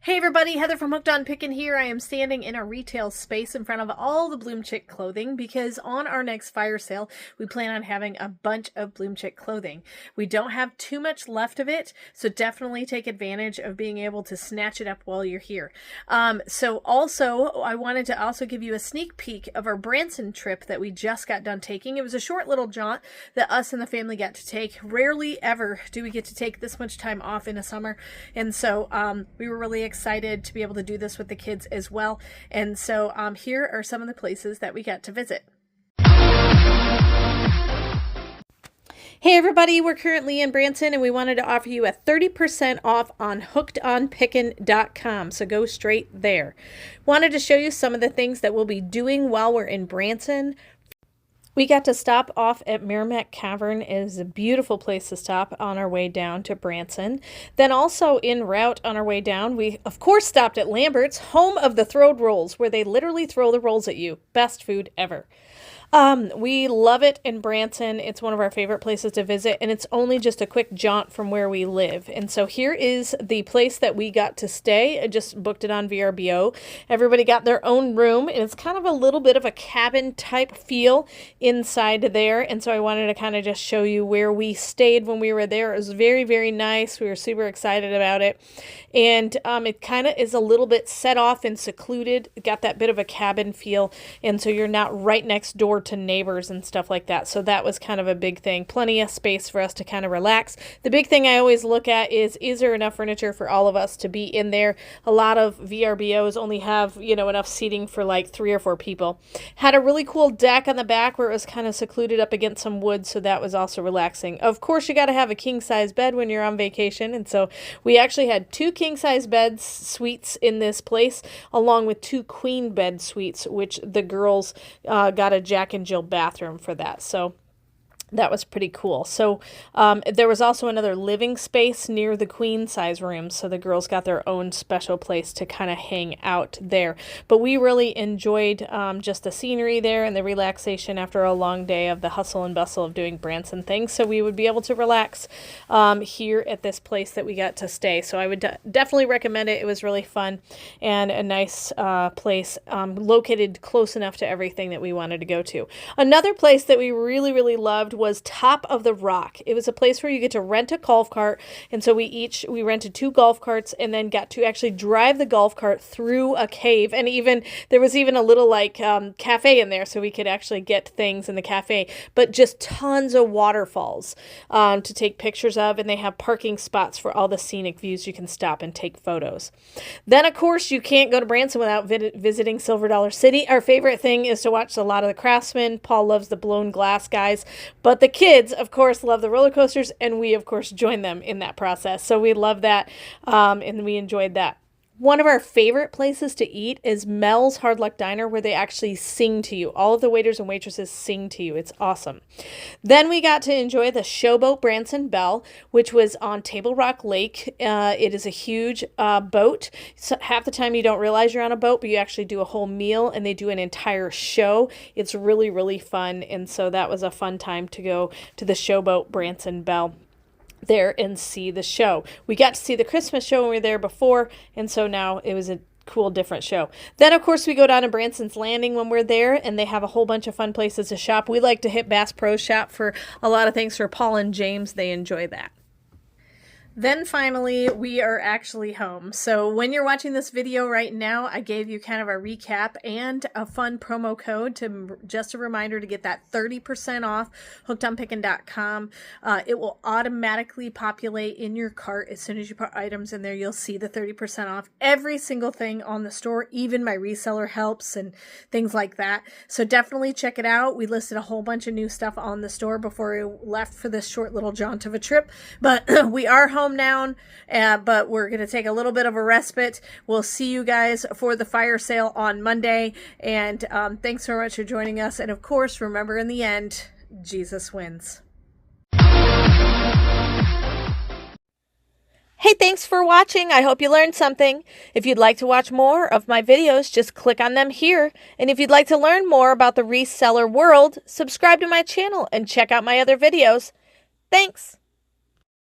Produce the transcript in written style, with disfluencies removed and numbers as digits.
Hey everybody, Heather from Hooked on Pickin here. I am standing in a retail space in front of all the Bloom Chick clothing because on our next fire sale, we plan on having a bunch of Bloom Chick clothing. We don't have too much left of it, so definitely take advantage of being able to snatch it up while you're here. So also, I wanted to also give you a sneak peek of our Branson trip that we just got done taking. It was a short little jaunt that us and the family got to take. Rarely ever do we get to take this much time off in a summer, and so we were really excited to be able to do this with the kids as well. And so here are some of the places that we got to visit. Hey everybody, we're currently in Branson and we wanted to offer you a 30% off on hookedonpickin.com, so go straight there. Wanted to show you some of the things that we'll be doing while we're in Branson. We got to stop off at Merrimack Cavern. It is a beautiful place to stop on our way down to Branson. Then also en route on our way down, we of course stopped at Lambert's, home of the throwed rolls, where they literally throw the rolls at you. Best food ever. We love it in Branson. It's one of our favorite places to visit, and it's only just a quick jaunt from where we live. And so here is the place that we got to stay. I just booked it on VRBO. Everybody got their own room, and it's kind of a little bit of a cabin type feel inside there. And so I wanted to kind of just show you where we stayed when we were there. It was very, very nice. We were super excited about it. And it kind of is a little bit set off and secluded. It got that bit of a cabin feel, and so you're not right next door to neighbors and stuff like that. So that was kind of a big thing. Plenty of space for us to kind of relax. The big thing I always look at is there enough furniture for all of us to be in there? A lot of VRBOs only have, enough seating for like 3 or 4 people. Had a really cool deck on the back where it was kind of secluded up against some wood, so that was also relaxing. Of course, you got to have a king size bed when you're on vacation, and so we actually had 2 king size beds suites in this place, along with 2 queen bed suites, which the girls got a Jack and Jill bathroom for that. So that was pretty cool. So there was also another living space near the queen size room, so the girls got their own special place to kind of hang out there. But we really enjoyed just the scenery there and the relaxation after a long day of the hustle and bustle of doing Branson things. So we would be able to relax here at this place that we got to stay. So I would definitely recommend it. It was really fun and a nice place located close enough to everything that we wanted to go to. Another place that we really, really loved was Top of the Rock. It was a place where you get to rent a golf cart, and so we rented 2 golf carts and then got to actually drive the golf cart through a cave, and there was even a little cafe in there, so we could actually get things in the cafe, but just tons of waterfalls to take pictures of, and they have parking spots for all the scenic views. You can stop and take photos. Then of course you can't go to Branson without visiting Silver Dollar City. Our favorite thing is to watch a lot of the craftsmen. Paul loves the blown glass guys, but the kids, of course, love the roller coasters, and we, of course, join them in that process. So we love that, and we enjoyed that. One of our favorite places to eat is Mel's Hard Luck Diner, where they actually sing to you. All of the waiters and waitresses sing to you. It's awesome. Then we got to enjoy the Showboat Branson Belle, which was on Table Rock Lake. It is a huge boat. So half the time you don't realize you're on a boat, but you actually do a whole meal, and they do an entire show. It's really, really fun, and so that was a fun time to go to the Showboat Branson Belle there and see the show. We got to see the Christmas show when we were there before, and so now it was a cool different show. Then of course we go down to Branson's Landing when we're there, and they have a whole bunch of fun places to shop. We like to hit Bass Pro Shop for a lot of things for Paul and James. They enjoy that. Then finally, we are actually home. So when you're watching this video right now, I gave you kind of a recap and a fun promo code just a reminder to get that 30% off hookedonpickin.com. It will automatically populate in your cart as soon as you put items in there. You'll see the 30% off every single thing on the store, even my reseller helps and things like that. So definitely check it out. We listed a whole bunch of new stuff on the store before we left for this short little jaunt of a trip, but we are home now, but we're going to take a little bit of a respite. We'll see you guys for the fire sale on Monday, and thanks so much for joining us. And of course, remember, in the end, Jesus wins. Hey, thanks for watching. I hope you learned something. If you'd like to watch more of my videos, just click on them here. And if you'd like to learn more about the reseller world, subscribe to my channel and check out my other videos. Thanks.